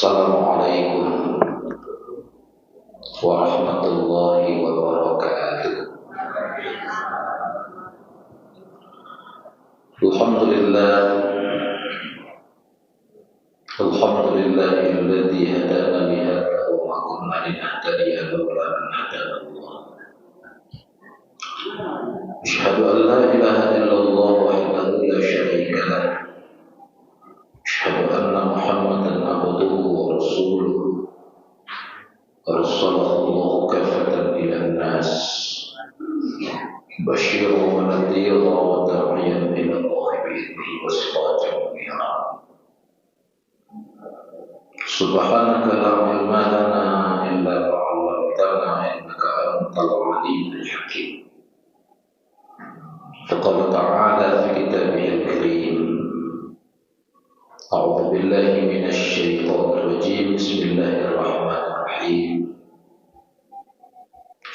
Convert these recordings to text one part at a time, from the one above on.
Assalamualaikum warahmatullahi wabarakatuh. Alhamdulillahilladzi hadana li hadza wa ma kunna linahtadiya laula an hadana Allah. Asyhadu an la ilaha illallah wahdahu la syarika lah. Asyhadu anna Muhammadan abduhu wa rasuluhu. Arsalahu Allah kafatan ila an-nas. Basyiran wa nadhiran wa da'iyan ila Allah bi'idnihi wa sirajan munira. Subhanaka la ilma lana illa ma 'allamtana innaka antal 'alimul hakim. Faqala ta'ala fi kitabihil karim. A'udzu billahi minasy syaithanir rajim. Bismillahirrahmanirrahim.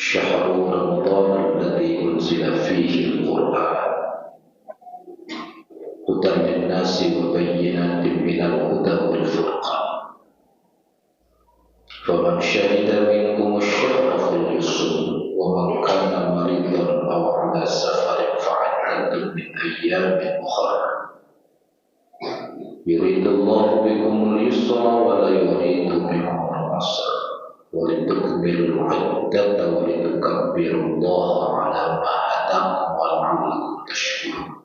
Syahrul Ramadan alladzi unzila fihi al-Qur'an hudan lin-nasi wa bayyinatin minal huda wal furqan. Faman syahida minkum asy-syahra falyusum wa man kana maridan aw 'ala safarin fa'iddatun min ayyamin ukhra. Yuridullahu bikumul yusra wa la yuridu bikumul 'usra wa litukmilul 'iddata wa litukabbirullaha 'ala ma hadakum wa la'allakum tashkurun.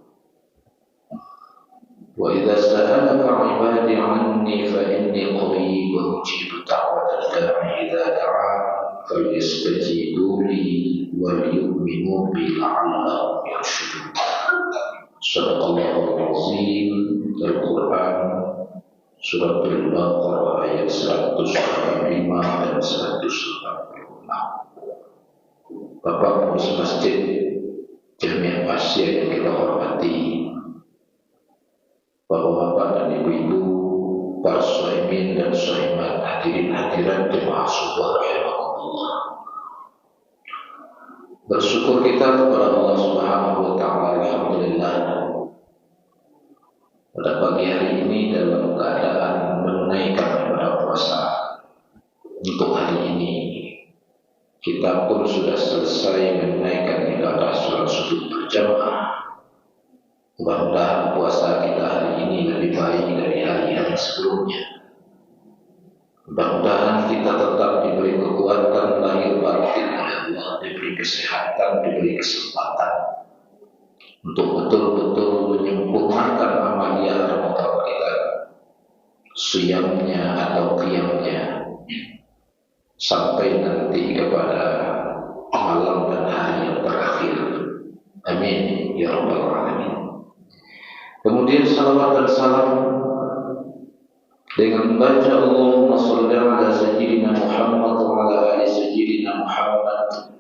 Wa idza sa'alaka 'ibadi 'anni fa inni qarib ujibu da'watal da'i idza da'an falyastajibu li wa liyu'minu bi la'allahum yarshudun. Shadaqallahul azim. Al-Quran Surat Al-Baqarah ayat 145 dan 146. Bapak pengurus masjid Jamiah Pasya yang kita hormati, bapak-bapak dan ibu-ibu, para shaimin dan shaimat, hadirin hadirat jemaah subuh rahimakumullah. Bersyukur kita kepada Allah Subhanahu wa taala, alhamdulillah, pada pagi hari ini dalam keadaan menunaikan ibadah puasa. Untuk hari ini kita pun sudah selesai menunaikan ibadah sholat subuh berjamaah. Mudah-mudahan puasa kita hari ini lebih baik dari hari-hari sebelumnya. Mudah-mudahan kita tetap diberi kekuatan lahir batin oleh Allah, diberi kesehatan, diberi kesempatan untuk betul-betul menyempurnakan amaliyah Ramadan kita, siyamnya atau qiyamnya, sampai nanti kepada malam dan hari yang terakhir. Amin ya rabbal alamin. Kemudian salawat dan salam dengan membaca Allahumma shalli ala sayyidina Muhammad wa ala ali sayyidina Muhammad.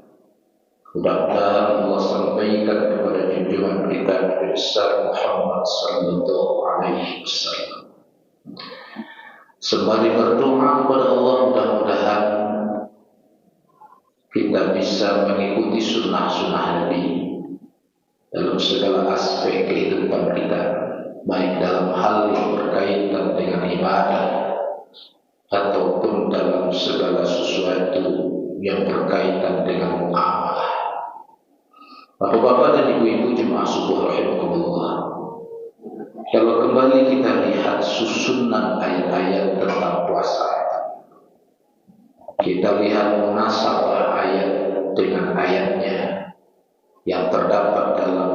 Mudah-mudahan Allah sampaikan kepada junjungan kita Nabi besar Muhammad sallallahu alaihi wasallam. Sembari berdoa kepada Allah, mudah-mudahan kita bisa mengikuti sunnah-sunnah Nabi dalam segala aspek kehidupan kita, baik dalam hal yang berkaitan dengan ibadah ataupun dalam segala sesuatu yang berkaitan dengan muamalah. Bapak-bapak dan ibu-ibu jemaah subuh rahimakumullah, kalau kembali kita lihat susunan ayat-ayat tentang puasa, kita lihat munasabah ayat dengan ayatnya yang terdapat dalam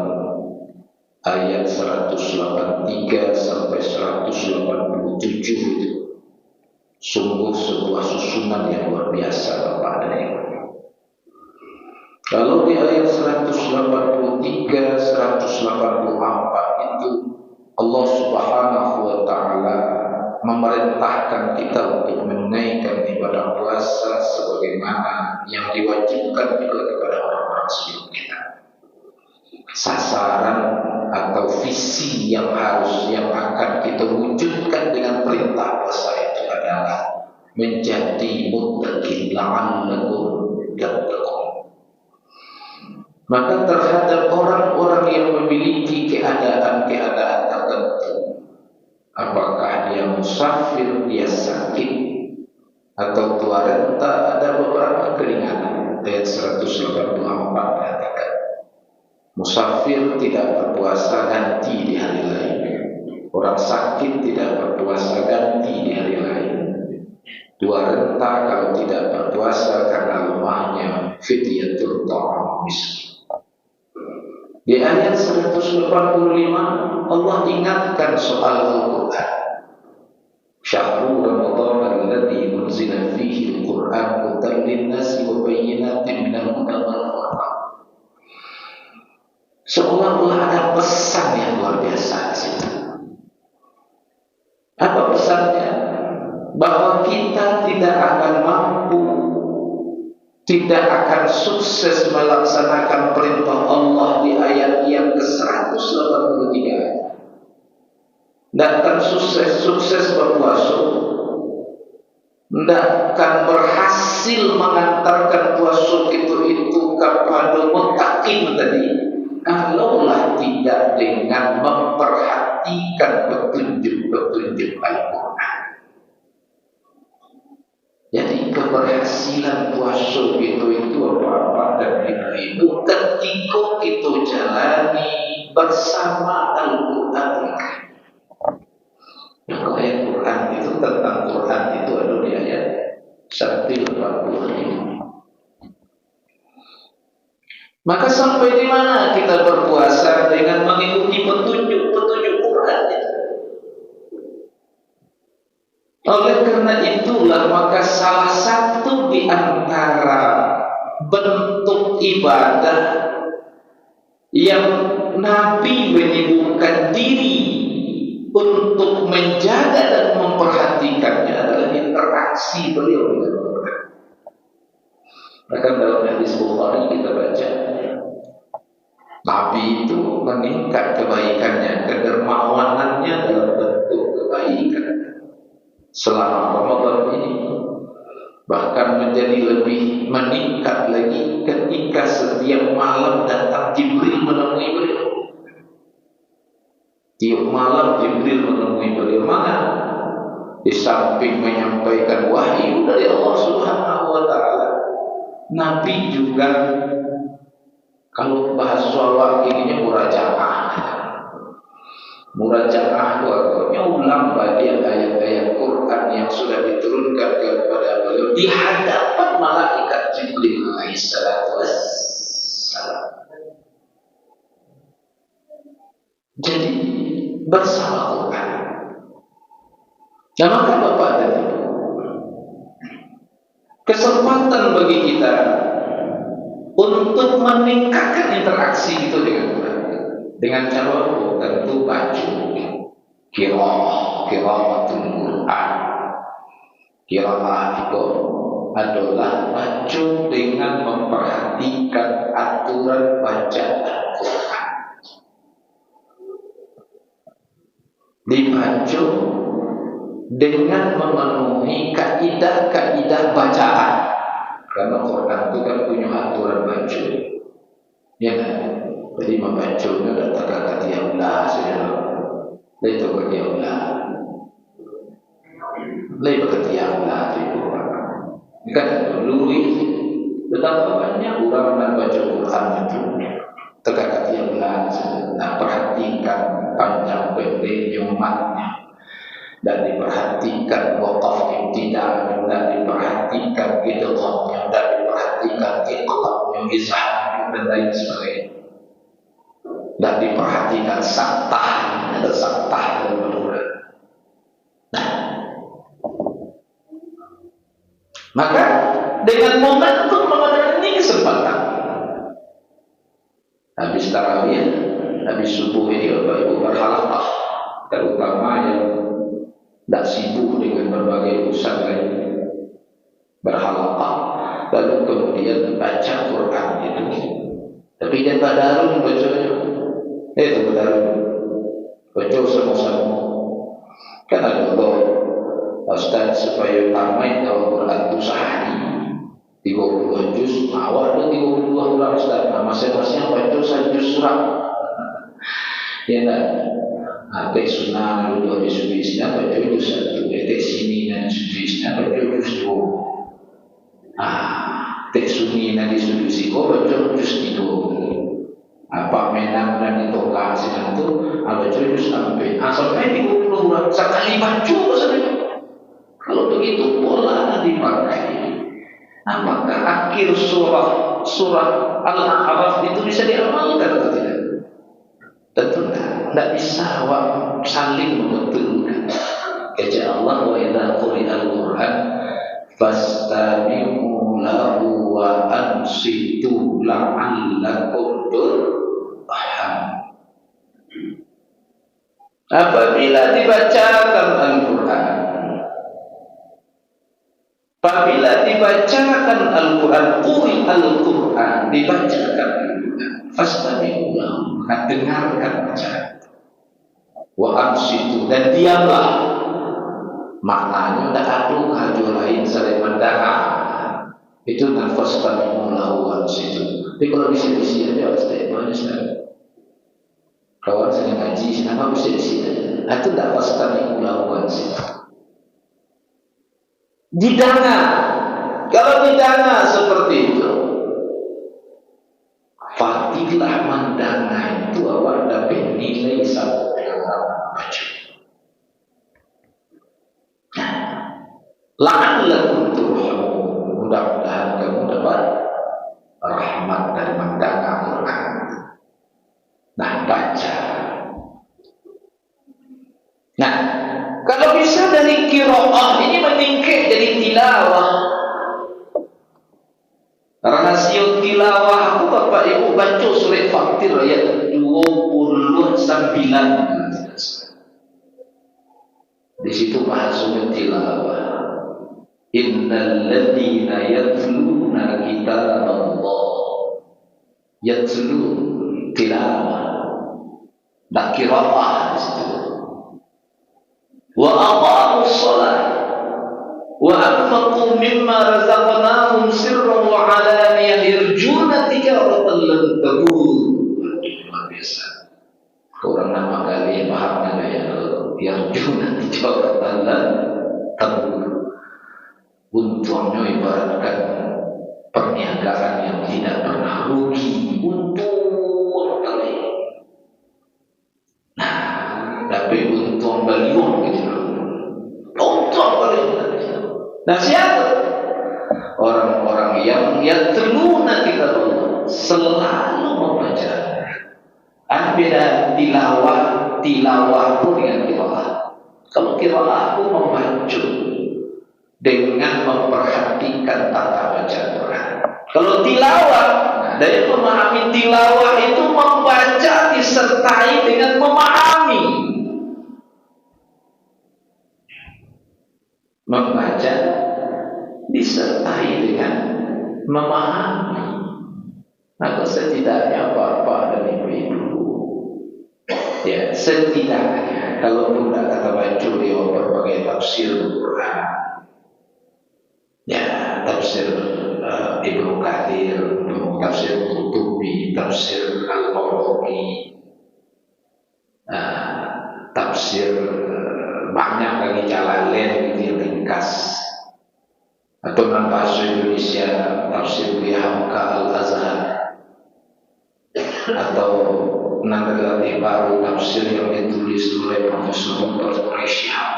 ayat 183 sampai 187 itu. Sungguh sebuah susunan yang luar biasa, Bapak dan Ibu. Kalau di ayat 183, 184 itu Allah Subhanahu wa taala memerintahkan kita untuk menunaikan ibadah puasa sebagaimana yang diwajibkan juga kepada orang-orang sebelum kita. Sasaran atau visi yang akan kita wujudkan dengan perintah puasa itu adalah menjadi muttaqin la'allakum tattaqun. Maka terhadap orang-orang yang memiliki keadaan-keadaan tertentu, apakah dia musafir, dia sakit, atau tua renta, ada beberapa keringanan. Ayat 184 mengatakan, musafir tidak berpuasa ganti di hari lain. Orang sakit tidak berpuasa ganti di hari lain. Tua renta kalau tidak berpuasa karena lemahnya, fidyatul ta'am miskin. Di ayat 185 Allah ingatkan soal Al-Quran. Syahrul Ramadan alladzi unzila fihi al-Quran hudan lin-nasi wa bayyinatin minal huda wal furqan. Seolah-olah ada pesan yang luar biasa di situ. Apa pesannya? Bahwa kita tidak akan mampu, tidak akan sukses melaksanakan perintah Allah di ayat yang ke-183. Tidak akan sukses berpuasa, tidak akan berhasil mengantarkan puasa itu kepada muttaqin tadi, kalaulah tidak dengan memperhatikan petunjuk-petunjuk Al-Quran. Jadi keberhasilan puasa itu apa dan itu ketika kita jalani bersama Al-Quran. Kalau ayat Quran itu tentang Quran itu ada di ayat 185. Maka sampai di mana kita berpuasa dengan mengikuti petunjuk-petunjuk Quran itu? Oleh karena itulah maka salah satu di antara bentuk ibadah yang Nabi menyibukkan diri untuk menjaga dan memperhatikannya adalah interaksi beliau dengan Quran. Bahkan dalam hadis Bukhari kita baca, Nabi itu meningkat kebaikannya, kedermawanannya dalam bentuk kebaikan selama Ramadan ini, bahkan menjadi lebih meningkat lagi ketika setiap malam datang Jibril menemui beliau. Tiap malam Jibril menemui beliau. Mana? Di samping menyampaikan wahyu dari Allah Subhanahu wa Ta'ala, Nabi juga kalau bahasa wakilnya murajaah. Murajaah itu artinya ulang bagi ayat-ayat Quran yang sudah diturunkan kepada beliau di hadapan malaikat Jibril alaihissalatu wassalam. Jadi bersama Quran. Nah, maka Bapak dan Ibu, kesempatan bagi kita untuk meningkatkan interaksi itu dengan Quran dengan cara tentu baca qiraatul Quran. Qiraah itu adalah baca dengan memperhatikan aturan bacaan Quran. Dibaca dengan memenuhi kaidah-kaidah bacaan, karena Quran itu kan punya aturan baca, ya kan? Jadi membacanya ada kata diaulah saja, itu berdiaulah, lebih berdiaulah itu. Ini kan dulu betapa banyak orang yang baca Quran itu tegak diaulah, nah perhatikan panjang pendeknya umatnya, dan diperhatikan waqaf ibtida', dan diperhatikan idghamnya, dan diperhatikan iqlabnya, izharnya dan lain sebagainya, dan diperhatikan saktah, ada saktah dalam Al-Quran. Nah, maka dengan momentum Ramadan ini kesempatan habis tarawih, habis subuh ini Bapak Ibu berhalaqah, terutama yang tidak sibuk dengan berbagai urusan lain, berhalaqah, lalu kemudian baca Quran itu. Tapi dia tadarus bacanya, tadarus baca sama-sama. Kan ada Ustaz supaya tamat Al-Quran itu sehari 32 juz, awal ada 32 bulan Ustaz. Nah, masing-masing baca 1 juz surat. Ya kan? Ada sunnah lalu dua juz isnya baca juz 1, ada sini dan juz isnya baca juz 2. tek sunyi na disudusi ko baca juz itu apa menang dan ditolak sinan tu baca juz sampai 30 sekali baca sampai. Kalau begitu pola dipakai, apakah akhir surah Al-A'raf itu bisa diamalkan atau tidak? Tentu tidak bisa saling membetulkan. Kata Allah, wa idza quri'al Qur'an fastami'u lahu wa ansitu la'allakum turham. Apabila dibacakan Al-Qur'an, quri Al-Qur'an, dibacakan Al-Qur'an, fastami'u lahu, maka dengarkan bacaan. Wa ansitu, dan diamlah. Maknanya tidak perlu haju lain saling mendengar. Itu nafas kami melawan situ. Tapi kalau bisa dia harus tak mana sekali. Kawan saya ngaji, kenapa bisa di sini? Itu nafas kami melawan situ. Didengar. Kalau didengar seperti itu, fadilah mendengar itu awak dapat nilai satu dalam baca. La'allakum turhamun, mudah-mudahan kamu dapat rahmat dari mendengar Quran. Nah, baca. Nah, kalau bisa dari qiraah ini meningkat jadi tilawah. Rahasia tilawah aku Bapak Ibu baca surat Fatir ayat 29. Di situ bahasanya tilawah. Innal ladzina yatluna kitaballah, yatlu tilawah, dan qiraah di situ. Wa aqamus shalah wa anfaqu mimma razaqnahum sirran wa alaniyah yarjuna tijaratan lan tabur. Luar biasa. Orang nama kali pahamnya ya, yarjuna tijaratan lan tabur. Untungnya ibaratkan perniagaan yang tidak pernah rugi, untung kali. Nah, tapi untung baliung gitu, untung baliung. Nah, siapa? Orang-orang yang terluna kita selalu membaca. Beda tilawah pun dengan qiraah. Kalau qiraah pun membaca dengan memperhatikan tata baca Quran. Kalau tilawah, dari memahami tilawah itu membaca disertai dengan memahami. Membaca disertai dengan memahami. Maka setidaknya Bapak dan Ibu-ibu, ya setidaknya kalau tidak kata baca di berbagai tafsir Quran, ya tafsir Ibnu Katsir, tafsir Qurtubi, tafsir Al-Qurtubi, tafsir banyak lagi Jalalain gitu yang ringkas, atau dalam bahasa Indonesia tafsir Buya Hamka Al-Azhar, atau relatif baru tafsir yang ditulis oleh Profesor Dr. Syihab,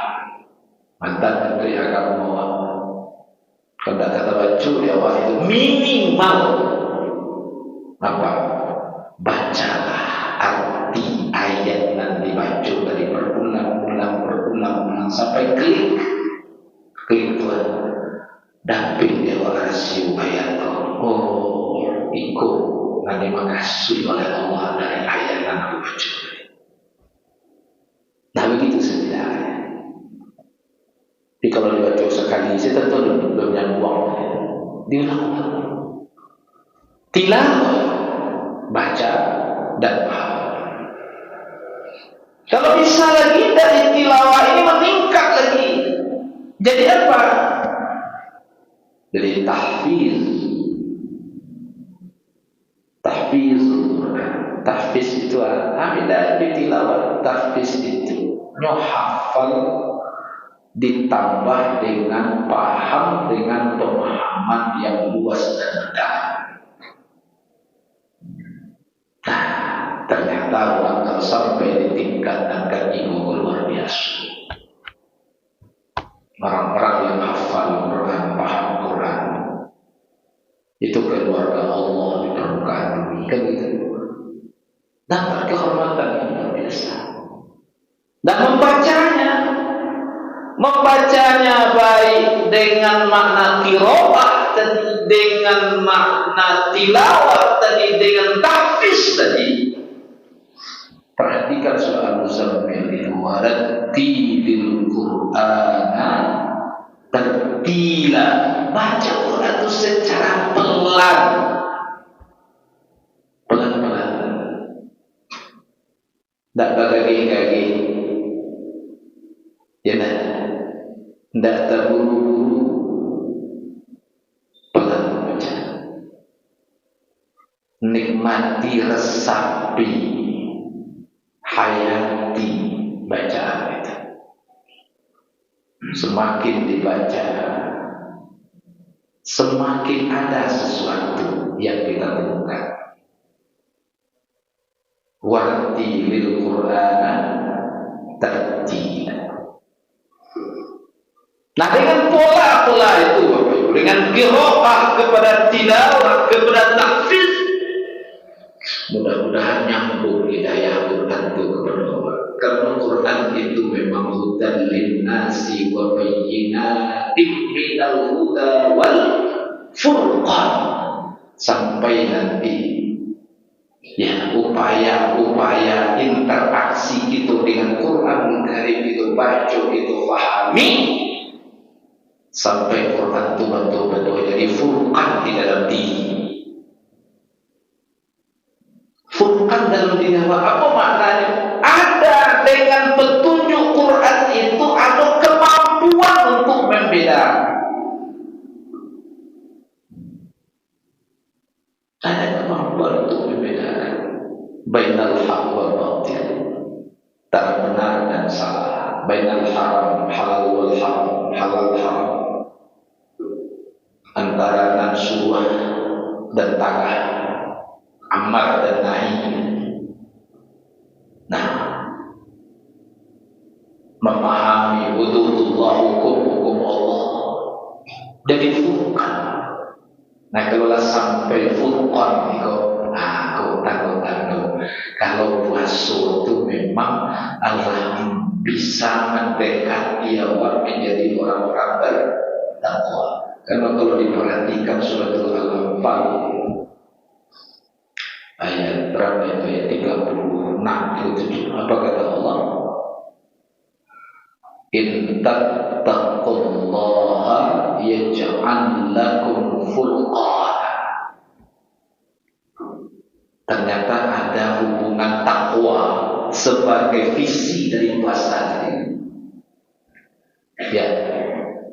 mantan Menteri Agama. Kalau kata baca di awal itu minimal apa? Bacalah arti ayat yang dibaca dari berulang-ulang sampai klik Tuhan. Dapat dia rasio ayat ikut nanti makasih oleh Allah dari ayat yang aku baca. Nah begitu setidaknya. Jadi kalau dibaca sekali, saya tentu belum nyambung. Diulang-ulang. Tilawah, baca dan paham. Kalau bisa lagi dari tilawah ini meningkat lagi. Jadi apa? Jadi tahfiz. Tahfiz itu ambil dari tilawah. Tahfiz itu hafal ditambah dengan paham, dengan pemahaman yang luas dan tahu kalau sampai ditingkatkan ilmu luar biasa. Orang-orang yang hafal Quran, paham Quran, itu keluarga Allah di permukaan bumi, kan gitu. Dapat kehormatan yang luar biasa. Dan membacanya baik dengan makna qiraah tadi, dengan makna tilawah tadi, dengan tahfiz tadi. Perhatikan soal Muzammil itu, warattilil Qur'ana tartila. Baca Quran itu secara pelan. Pelan-pelan. Tak kaki-kaki. Ya dah. Tak terburu-buru. Pelan baca. Nikmati, resapi, hayati bacaan itu. Semakin dibaca, semakin ada sesuatu yang kita temukan. Warattilil Qur'ana tartila. Nah, dengan pola-pola itu, Bapak Ibu, dengan qiraah kepada tilawah, kepada tahfiz, mudah-mudahan nyambung hidayah Quran itu kepada Allah. Karena Quran itu memang hudan linnasi wa bayyinatin minal huda wal furqan. Sampai nanti ya upaya interaksi kita dengan Quran Karim itu baca, itu pahami, sampai Quran itu betul-betul jadi furqan di dalam diri. Furqan dalam diri apa maknanya? Ada dengan petunjuk Quran itu ada kemampuan untuk membedakan. Ada kemampuan untuk membedakan bainal haq wal batil, antara benar dan salah, bainal haram halal wal haram, halal haram, antara nafsuah dan ta'ah, amar dan nahi. Nah, memahami hududullah, hukum Allah, jadi furqan. Nah, kalau sampai furqan itu, aku tahu kalau puasa itu memang Allah bisa mendekati awak menjadi orang-orang bertakwa. Karena kalau diperhatikan suratul Al-Anfal ayat berapa itu, ayat 36 itu, apa kata Allah? In tattaqullaha yaj'al lakum furqana. Ternyata ada hubungan takwa sebagai visi dari puasa ini. Ya,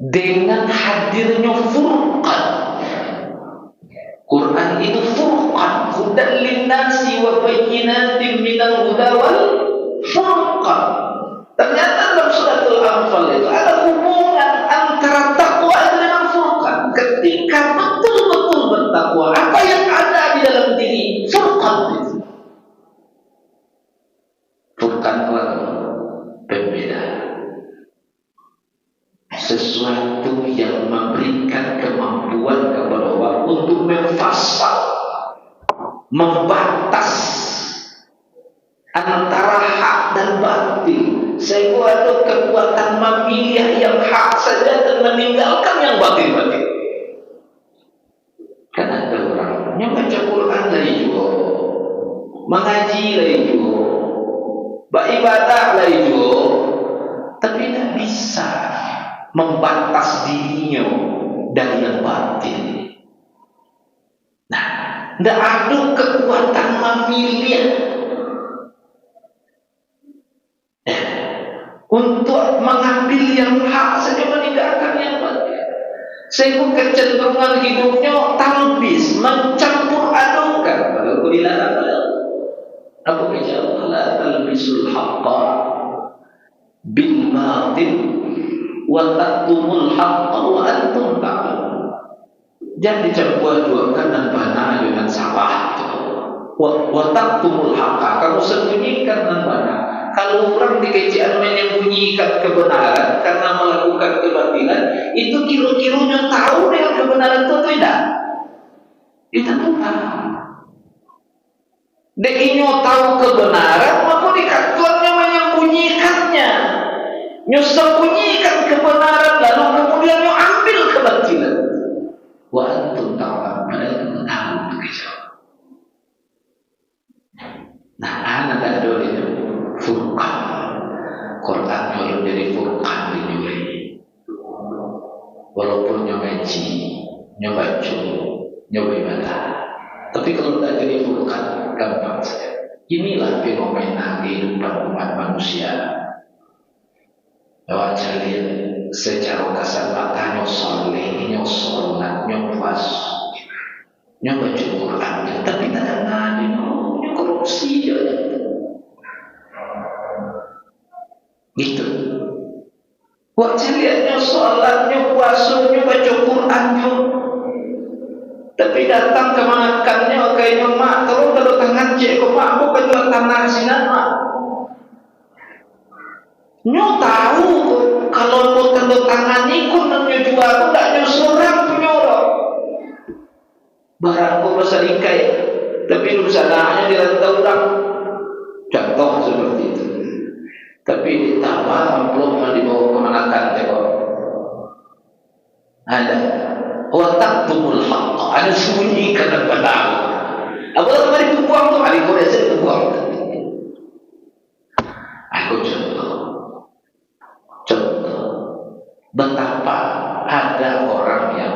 dengan hadirnya furqan. Quran itu furqan, hudan linnasi wa bayyinatin minal huda wal furqan. Ternyata dalam suratul Anfal itu ada hubungan antara takwa dengan furqan. Ketika betul-betul bertakwa, apa yang ada di dalam diri furqan itu. Furqan adalah pembeda, sesuatu yang memberikan kemampuan kepada orang untuk memfasal, membatas antara hak dan batil. Sehingga ada kekuatan memilih yang hak saja dan meninggalkan yang batil-batil. Kan ada orang yang baca Quran lagi juga, mengaji lagi juga, beribadah lagi juga, tapi tidak bisa membatas dirinya dari yang batil. Nah, tidak ada kekuatan memilih untuk mengambil yang hak saja, meninggalkan yang batil. Sehingga kecenderungan hidupnya talbis, mencampur adukan. Kalau kulilah apa bicara la talbisul haqqa bil batil wa taktumul haqqa wa antum ta'lamun. Jangan dicampur adukan dan benar dengan salah itu. wa taqtumul haqqa, kamu sembunyikan benar. Kalau orang dikecian menyembunyikan kebenaran karena melakukan kebatilan, itu kira-kiranya tahu dengan kebenaran itu atau tidak? Itu tahu. Dekinyo tahu kebenaran, maka dikatakannya menyembunyikannya. Nyo sembunyikan kebenaran, lalu kemudian nyo ambil kebatilan. Wa antum ta'lamun, padahal tahu begitu. Nah, anak ada itu furqan. Quran baru jadi furqan di dunia. Walaupun nyo ngaji, nyo baca, nyo ibadah, tapi kalau tak jadi furqan, gampang saja. Inilah fenomena kehidupan umat manusia. Bahwa jadi secara kasar mata nyo soleh, nyo sholat, nyo puasa, nyo baca Quran, tapi tak ada nyo korupsi aja. Gitu. Buat ciliannya sholat, nyo puasa, nyo baca Quran, nyo. Tapi datang ke makannya, kayaknya mak, kalau tangan cek, kok mak, bukan jual tanah sinan mak. Nyo tahu kalau mau tanda tangan ikut nyo jual, aku tak nyo seorang penyorok. Barang kau bersalingkai, tapi urusannya dirantau orang. Contoh seperti itu. Tapi ditawar belum dibawa kemanakan tengok. Ada wataktumul haqqa, ada sembunyikan dan padam. Apabila kemarin itu buang tu, hari kau rasa itu buang. Aku contoh betapa ada orang yang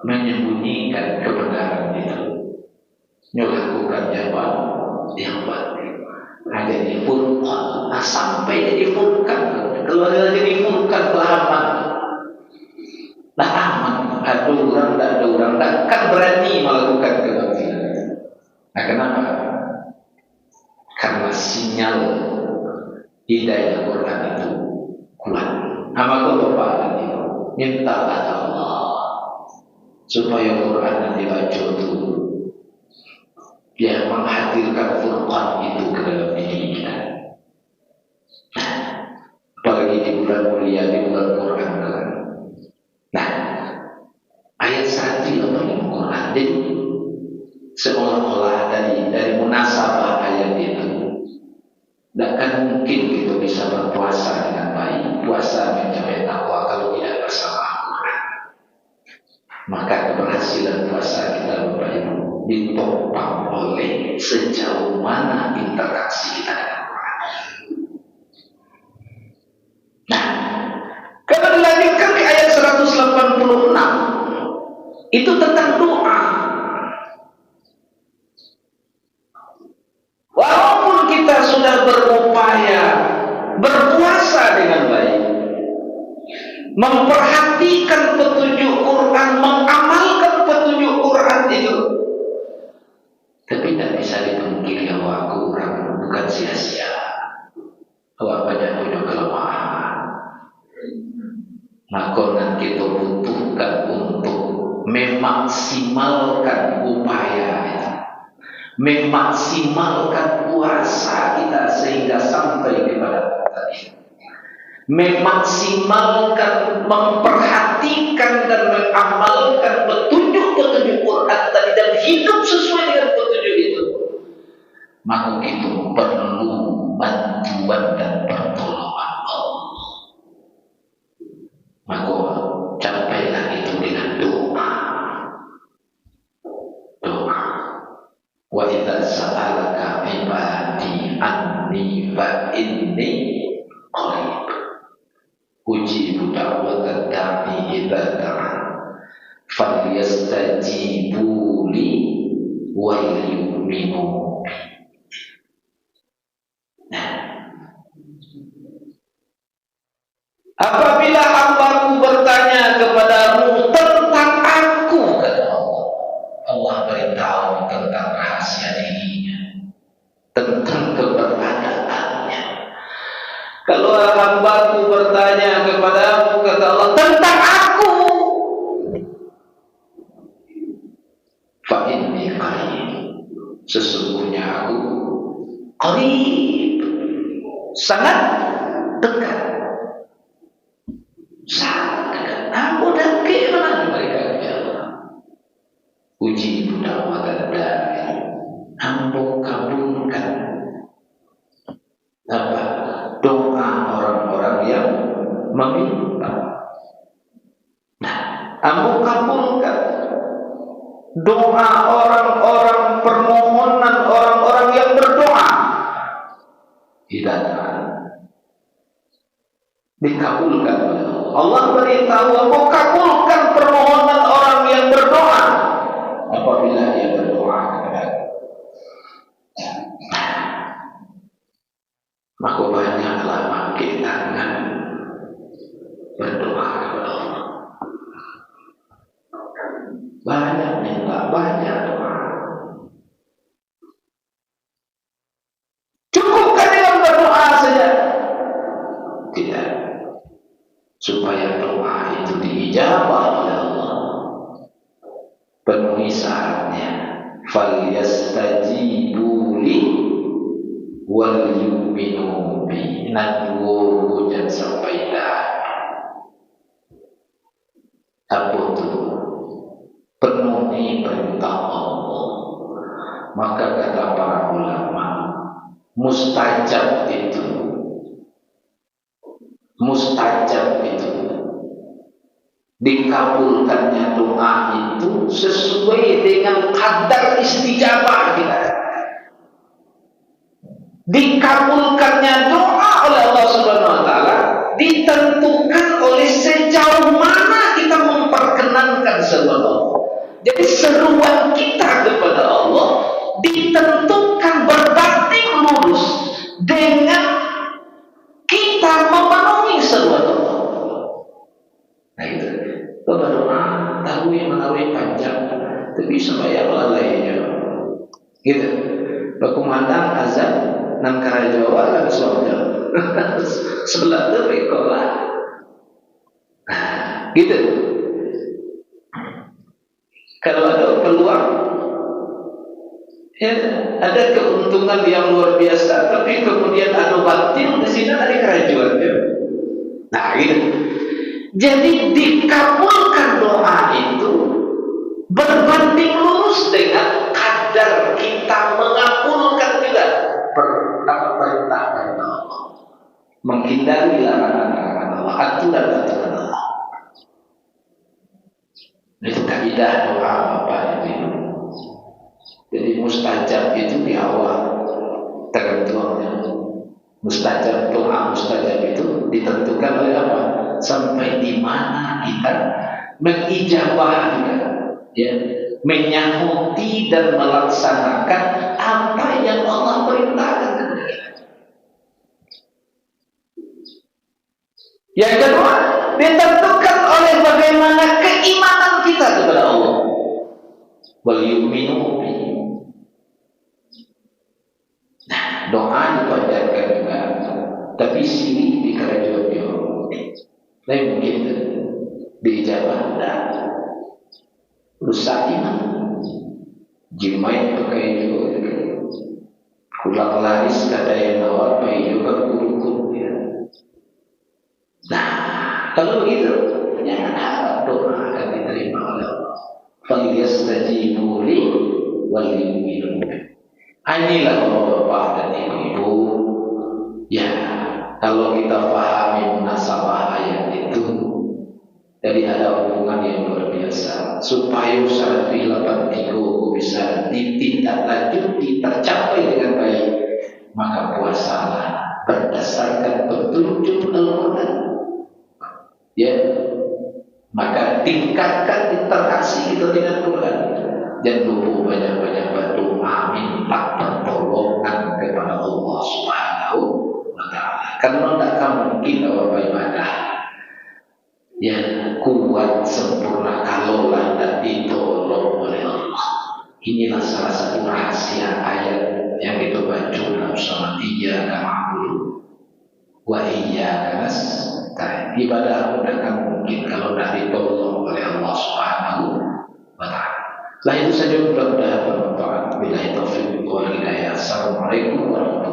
menyembunyikan kebenaran itu, melakukan yang batil. Ada di furqan, sampai jadi furqan. Kalau ada jadi furqan, aman. Dah aman. Ada orang, tak ada orang, takkan berani melakukan kebatilan. Nah, kenapa? Karena sinyal hidayah Quran itu kuat. Apa kau bapak nanti? Mintalah Allah supaya Quran yang dibaca itu dia menghadirkan furqan itu ke dalam diri kita. Apalagi di bulan mulia, di bulan Quran. Nah, ayat 1 yang paling Quran. Jadi seolah-olah dari munasabah ayat itu, takkan mungkin kita bisa berpuasa dengan baik. Puasa mencapai takwa kalau tidak bersama Quran. Maka keberhasilan puasa kita Bapak Ibu ditopang oleh sejauh mana interaksi kita dengan Quran. Nah, kalau dilanjutkan ke ayat 186, itu tentang doa. Walaupun kita sudah berupaya berpuasa dengan baik, memperhatikan petunjuk Quran, mengamalkan petunjuk Quran itu, tapi tidak bisa dipungkiri bahwa Quran bukan sia-sia. Bahwa banyak punya kelemahan. Maka nanti kita butuhkan untuk memaksimalkan upaya itu, memaksimalkan puasa kita sehingga sampai kepada tadi, memaksimalkan, memperhatikan dan mengamalkan petunjuk-petunjuk Quran tadi dan hidup sesuai dengan petunjuk itu. Maka itu perlu bantuan dan pertolongan Allah. Maka capailah itu dengan doa. Doa. Wa idza sa'alaka ibadi anni fa inni qarib ujibu da'watad da'i idza da'an falyastajibu li wa liyu'minu. Apabila hambaku bertanya kepadamu tentang aku, kata Allah, Allah beritahu tentang rahasia dirinya, tentang keberadaannya. Kalau hambaku bertanya kepadamu, kata Allah, tentang aku, fa inni qarib, Sesungguhnya aku qarib, sangat dekat, sangat dekat. Aku dan kemana mereka ya Allah. Uji dawat dari Ambo kabulkan apa doa orang-orang yang meminta. Nah, Ambo kabulkan doa orang-orang, permohonan orang-orang yang berdoa. Hidayah dikabulkan oleh Allah. Allah beritahu, aku kabulkan permohonan orang yang berdoa apabila dia berdoa kepada aku. Maka banyaklah angkat tangan berdoa kepada Allah. Banyak minta, banyak doa. Cukupkan dengan berdoa saja? Tidak. Supaya doa itu diijabah oleh Allah, penuhi syaratnya. Falyastajibu li wal yu'minu bi. Nadwo hujan sampai dah. Apa itu? Penuhi perintah Allah. Maka kata para ulama, mustajab itu dikabulkannya doa itu sesuai dengan kadar istijabah kita. Dikabulkannya doa oleh Allah Subhanahu wa taala ditentukan oleh sejauh mana kita memperkenankan seruan Allah. Jadi seruan kita kepada Allah ditentukan berbanding lurus dengan kita memenuhi seruan Allah. Nah itu, berdoa tahu yang menaruh panjang, tapi sembahyang lalainya. Gitu. Berkumandang azan nang Karajawa dan surga. Sebelah tu rekolah. Gitu. Kalau ada peluang, ya, ada keuntungan yang luar biasa, tapi kemudian ada batin di sini ada kerajuan. Ya. Nah, gitu. Jadi dikabulkan doa itu berbanding lurus dengan kadar kita mengabulkan juga perintah Allah, menghindari larangan-larangan Allah, aturan-aturan Allah. Itu kaidah doa Bapak Ibu. Jadi mustajab itu di awal tertentunya. Mustajab, doa mustajab itu ditentukan oleh apa? Sampai di mana kita mengijabah, ya, menyahuti dan melaksanakan apa yang Allah perintahkan kepada kita. Yang kedua, ditentukan oleh bagaimana keimanan kita kepada Allah. Wal yu'minu bi. Nah, doa dipanjatkan juga, tapi sini di kerajaan dia. Lain mungkin diijabah dan rusak iman. Jimai pakai juga. Pulang laris kata yang awal pakai juga kurung ya. Nah, kalau begitu jangan harap doa akan diterima oleh Allah. Falyastajibu li wal yu'minu. Inilah Bapak dan Ibu. Ya, kalau kita pahami munasabah ayat itu, jadi ada hubungan yang luar biasa. Supaya usaha 83 bisa ditindaklanjuti, tercapai dengan baik, maka puasalah berdasarkan petunjuk Al-Quran. Ya, maka tingkatkan interaksi kita dengan Quran. Jangan lupa banyak-banyak berdoa, minta pertolongan kepada Allah Subhanahu wa taala. Karena tidak akan mungkin orang beribadah yang kuat sempurna kalau tidak ditolong oleh Allah. Inilah salah satu rahasia ayat yang kita baca dalam surat Iyyaka na'budu wa iyyaka nasta'in. Ibadah tidak akan mungkin kalau tidak ditolong oleh Allah Subhanahu wa taala. Lah itu saja, mudah-mudahan bermanfaat. Billahi taufiq. Assalamualaikum warahmatullahi wabarakatuh.